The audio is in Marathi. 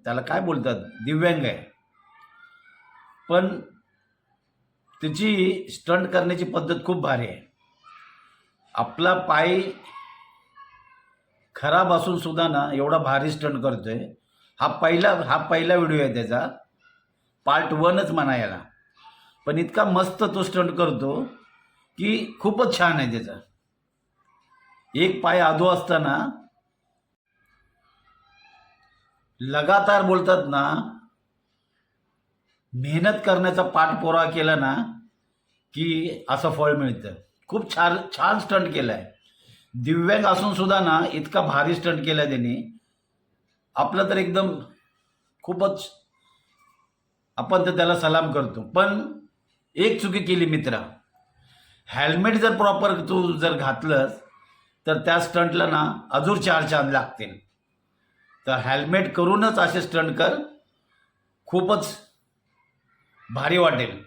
त्याला काय बोलतात, दिव्यांग आहे, पण त्याची स्टंट करण्याची पद्धत खूप भारी आहे. आपला पाय खराब असून सुद्धा ना एवढा भारी स्टंट करतोय. हा पहिला व्हिडिओ आहे त्याचा, पार्ट 1च म्हणा याला. पण इतका मस्त तो स्टंट करतो की खूपच छान आहे त्याचा. एक पाय आधो असताना लगातार बोलतात ना, मेहनत करण्याचा पाठपुरावा केला ना की असं फळ मिळतं. खूप छान छान स्टंट केलाय. दिव्यांग असून सुद्धा ना इतका भारी स्टंट केलाय त्यांनी. आपलं तर एकदम खूपच, आपण तर त्याला सलाम करतो. पण एक चुकी केली मित्रा, हेल्मेट जर प्रॉपर तू जर घातलंस तर त्या स्टंटला ना अजून 4 चांद लागतील. तर हेल्मेट करूनच असे स्टंट कर, खूपच भारी वाटेल.